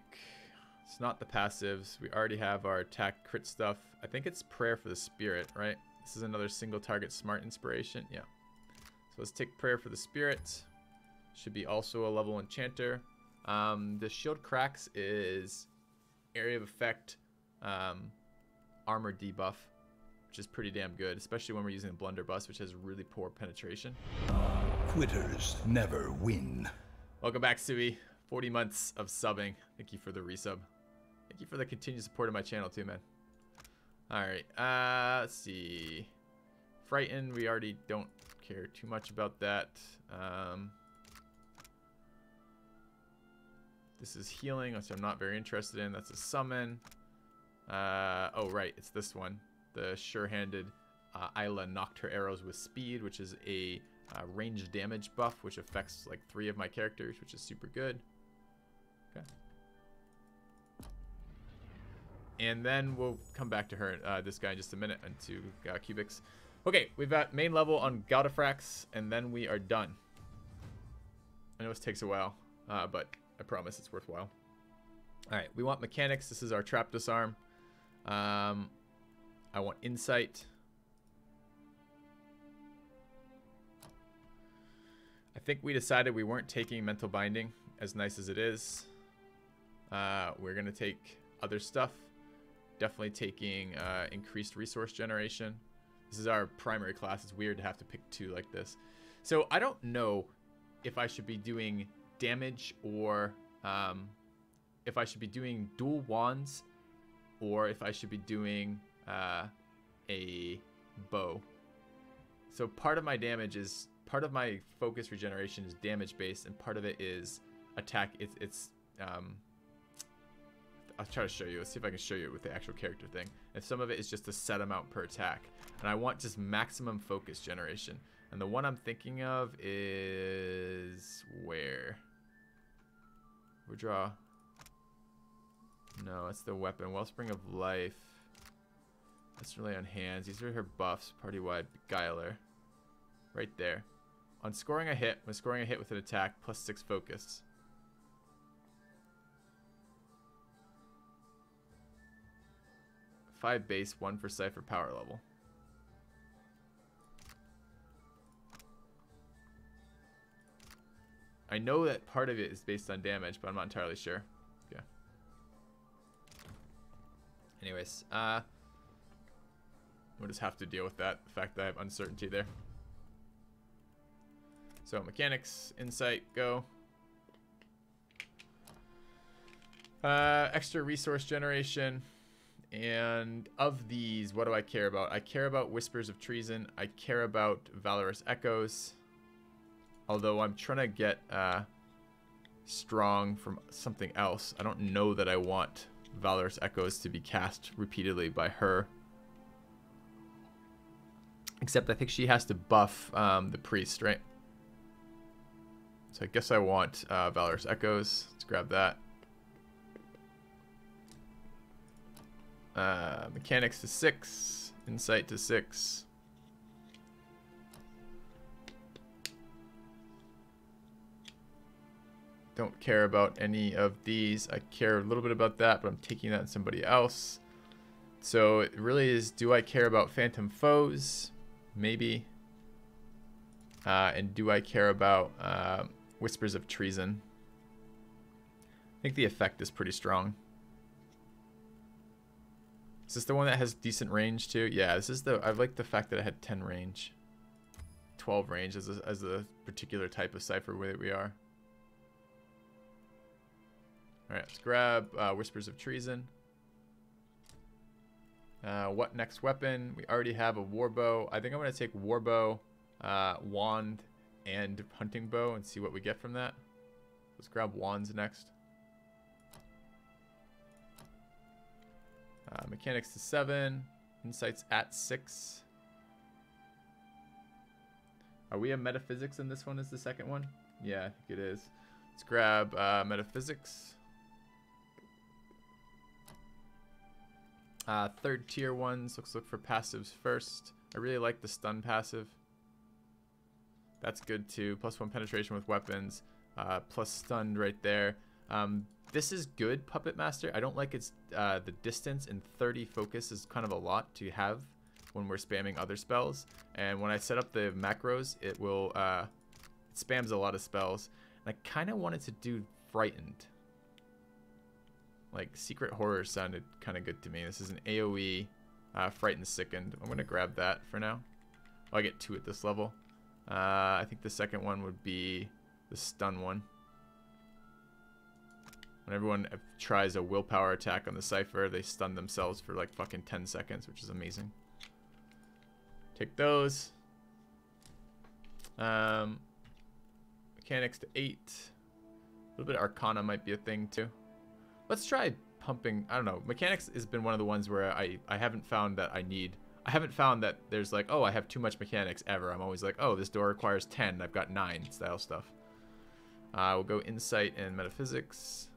It's not the passives. We already have our attack crit stuff. I think it's Prayer for the Spirit, right? This is another single target smart inspiration. Yeah. So let's take Prayer for the Spirit. Should be also a level enchanter. The shield cracks is area of effect. Armor debuff, which is pretty damn good, especially when we're using the blunderbuss, which has really poor penetration. Quitters never win. Welcome back, Sui. 40 months of subbing. Thank you for the resub. Thank you for the continued support of my channel too, man. Alright, let's see. Frighten, we already don't care too much about that. This is healing, which I'm not very interested in. That's a summon. Oh, right, it's this one. The sure-handed Isla knocked her arrows with speed, which is a range damage buff, which affects like 3 of my characters, which is super good. Okay. And then we'll come back to her, this guy in just a minute, and to Cubics. Okay, we've got main level on Gaudifrax, and then we are done. I know this takes a while, but I promise it's worthwhile. Alright, we want mechanics. This is our trap disarm. I want insight. think we decided we weren't taking mental binding, as nice as it is. We're going to take other stuff. Definitely taking increased resource generation. This is our primary class. It's weird to have to pick two like this. So I don't know if I should be doing damage or if I should be doing dual wands or if I should be doing a bow. So part of my damage is, part of my focus regeneration is damage based, and part of it is attack. I'll try to show you. Let's see if I can show you it with the actual character thing. And some of it is just a set amount per attack. And I want just maximum focus generation. And the one I'm thinking of is where? Withdraw. No, that's the weapon. Wellspring of Life. That's really on hands. These are her buffs. Party-wide Beguiler. Right there. On scoring a hit, when scoring a hit with an attack, plus 6 focus. Five base, 1 for Cipher power level. I know that part of it is based on damage, but I'm not entirely sure. Okay. Anyways, we'll just have to deal with that, the fact that I have uncertainty there. So mechanics, insight, go. Extra resource generation. And of these, what do I care about? I care about Whispers of Treason. I care about Valorous Echoes. Although I'm trying to get strong from something else. I don't know that I want Valorous Echoes to be cast repeatedly by her. Except I think she has to buff the priest, right? So I guess I want Valorous Echoes. Let's grab that. Mechanics to 6. Insight to 6. Don't care about any of these. I care a little bit about that, but I'm taking that in somebody else. So it really is, do I care about Phantom Foes? Maybe. And do I care about Whispers of Treason? I think the effect is pretty strong. Is this the one that has decent range too? Yeah, this is the, I like the fact that it had 10 range. 12 range as a particular type of Cipher way that we are. Alright, let's grab Whispers of Treason. What next weapon? We already have a Warbow. I think I'm going to take Warbow, Wand, and Hunting Bow and see what we get from that. Let's grab Wands next. Mechanics to 7. Insights at 6. Are we a Metaphysics in this one? Is the second one? Yeah, I think it is. Let's grab Metaphysics. Third tier ones. Let's look for passives first. I really like the stun passive. That's good too. +1 penetration with weapons. Plus stunned right there. This is good, Puppet Master. I don't like its the distance, and 30 focus is kind of a lot to have when we're spamming other spells. And when I set up the macros, it will it spams a lot of spells. And I kind of wanted to do Frightened. Like Secret Horror sounded kind of good to me. This is an AoE Frightened Sickened. I'm gonna grab that for now. Oh, I get 2 at this level. I think the second one would be the stun one. When everyone tries a willpower attack on the Cipher, they stun themselves for like fucking 10 seconds, which is amazing. Take those. Mechanics to 8. A little bit of Arcana might be a thing too. Let's try pumping. I don't know. Mechanics has been one of the ones where I haven't found that I need. I haven't found that there's like, oh, I have too much mechanics ever. I'm always like, oh, this door requires 10. I've got 9 style stuff. We'll go Insight and Metaphysics.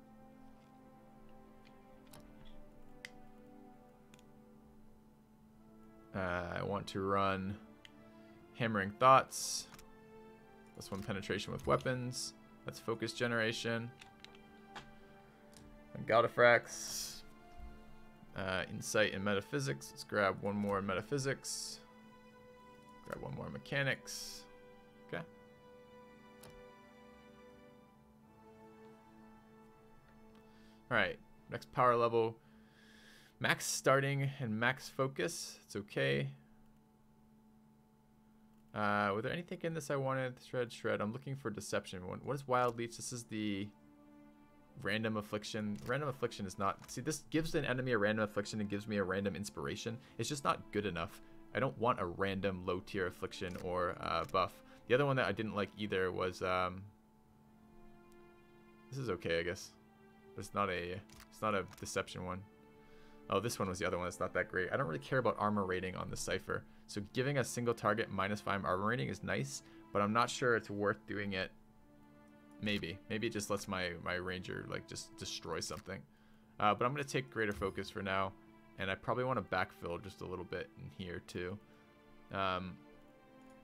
I want to run Hammering Thoughts. +1 penetration with weapons. That's focus generation. And Galdifrax. Insight and Metaphysics. Let's grab one more Metaphysics. Grab one more Mechanics. Okay. Alright, next power level. Max starting and max focus. It's okay. Were there anything in this I wanted? Shred. I'm looking for deception. What is Wild Leech? This is the random affliction. Random affliction is not... See, this gives an enemy a random affliction and gives me a random inspiration. It's just not good enough. I don't want a random low tier affliction or buff. The other one that I didn't like either was... This is okay, I guess. It's not a deception one. Oh, this one was the other one that's not that great. I don't really care about armor rating on the Cipher. So giving a single target -5 armor rating is nice, but I'm not sure it's worth doing it. Maybe it just lets my ranger like just destroy something. But I'm gonna take greater focus for now, and I probably want to backfill just a little bit in here too.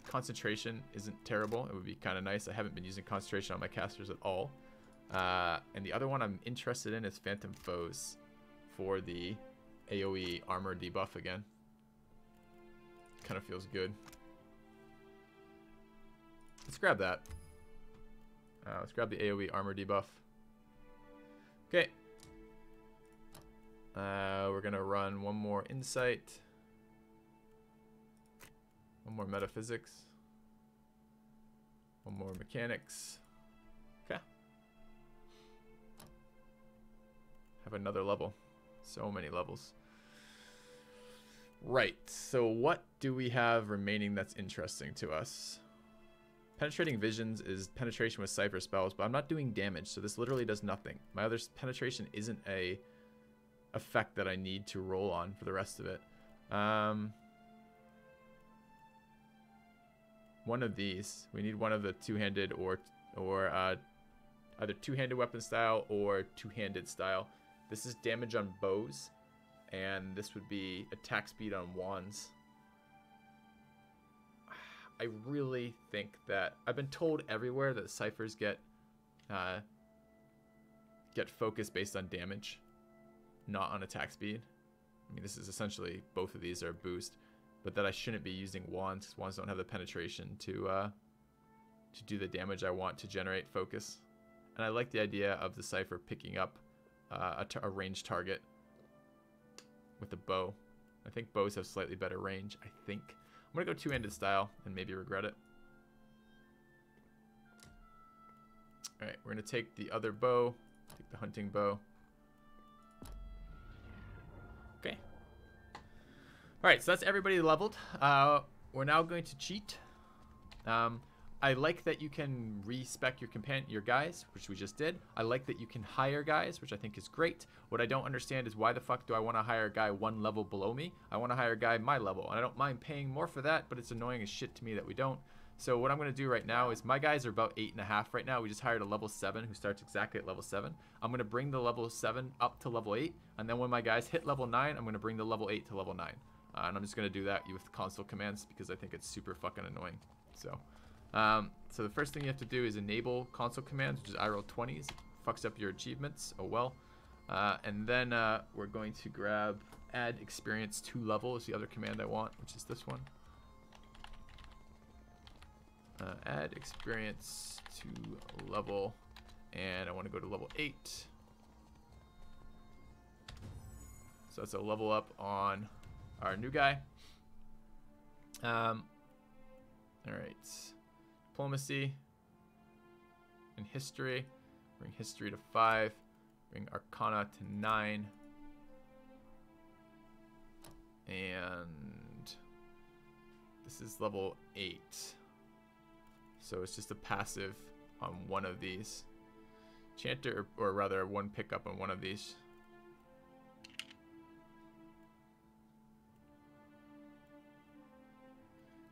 Concentration isn't terrible. It would be kind of nice. I haven't been using concentration on my casters at all. And the other one I'm interested in is Phantom Foes for the AoE armor debuff again. Kind of feels good. Let's grab that. Let's grab the AoE armor debuff. Okay. We're gonna run one more insight. One more metaphysics. One more mechanics. Okay. Have another level. So many levels. Right, so what do we have remaining that's interesting to us? Penetrating Visions is penetration with Cipher spells, but I'm not doing damage, so this literally does nothing. My other penetration isn't a effect that I need to roll on for the rest of it. One of these. We need one of the two-handed or either two-handed weapon style or two-handed style. This is damage on bows, and this would be attack speed on wands. I really think that I've been told everywhere that ciphers get focus based on damage, not on attack speed. I mean, this is essentially both of these are a boost, but that I shouldn't be using wands because wands don't have the penetration to do the damage I want to generate focus. And I like the idea of the cipher picking up a ranged target with a bow. I think bows have slightly better range, I think. I'm going to go two-handed style and maybe regret it. Alright, we're going to take the other bow, take the hunting bow. Okay. Alright, so that's everybody leveled. We're now going to cheat. I like that you can respec your guys, which we just did. I like that you can hire guys, which I think is great. What I don't understand is why the fuck do I want to hire a guy one level below me? I want to hire a guy my level, and I don't mind paying more for that, but it's annoying as shit to me that we don't. So what I'm going to do right now is my guys are about 8.5 right now. We just hired a level 7 who starts exactly at level 7. I'm going to bring the level 7 up to level 8, and then when my guys hit level 9, I'm going to bring the level 8 to level 9. And I'm just going to do that with console commands because I think it's super fucking annoying. So the first thing you have to do is enable console commands, which is I roll 20s. It fucks up your achievements. Oh well. And then we're going to grab add experience to level is the other command I want, which is this one. Add experience to level, and I want to go to level 8. So that's a level up on our new guy. All right. Diplomacy and history. Bring history to 5. Bring Arcana to 9. And this is level 8. So it's just a passive on one of these. Chanter, or rather one pickup on one of these.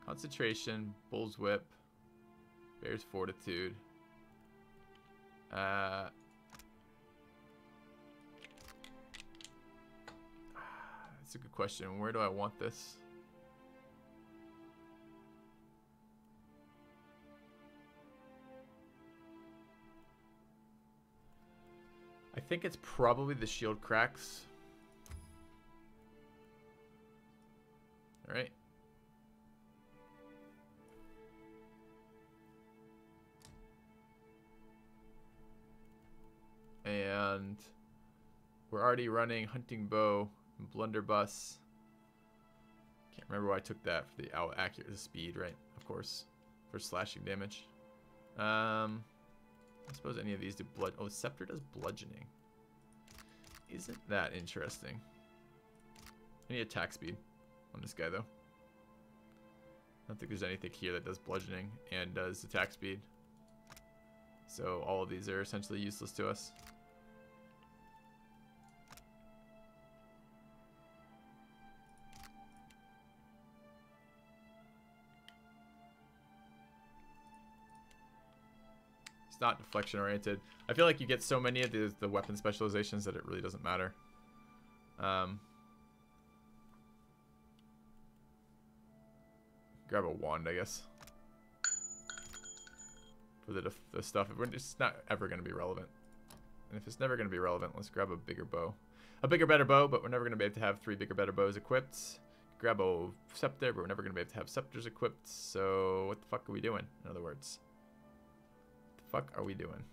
Concentration, Bull's Whip, Bear's Fortitude. That's a good question. Where do I want this? I think it's probably the shield cracks. All right. And we're already running hunting bow and blunderbuss. Can't remember why I took that for the accurate speed, right? Of course, for slashing damage. I suppose any of these do blood. Oh, Scepter does bludgeoning. Isn't that interesting? I need attack speed on this guy though. I don't think there's anything here that does bludgeoning and does attack speed. So all of these are essentially useless to us. It's not deflection oriented. I feel like you get so many of the weapon specializations that it really doesn't matter. Grab a wand, I guess. For the stuff. It's not ever going to be relevant. And if it's never going to be relevant, let's grab a bigger bow. A bigger, better bow, but we're never going to be able to have 3 bigger, better bows equipped. Grab a scepter, but we're never going to be able to have scepters equipped. So what the fuck are we doing, in other words? What the fuck are we doing?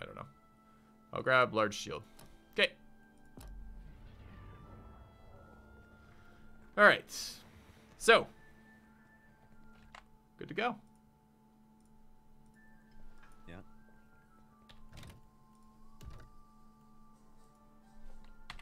I don't know. I'll grab large shield. Okay. All right. So, good to go.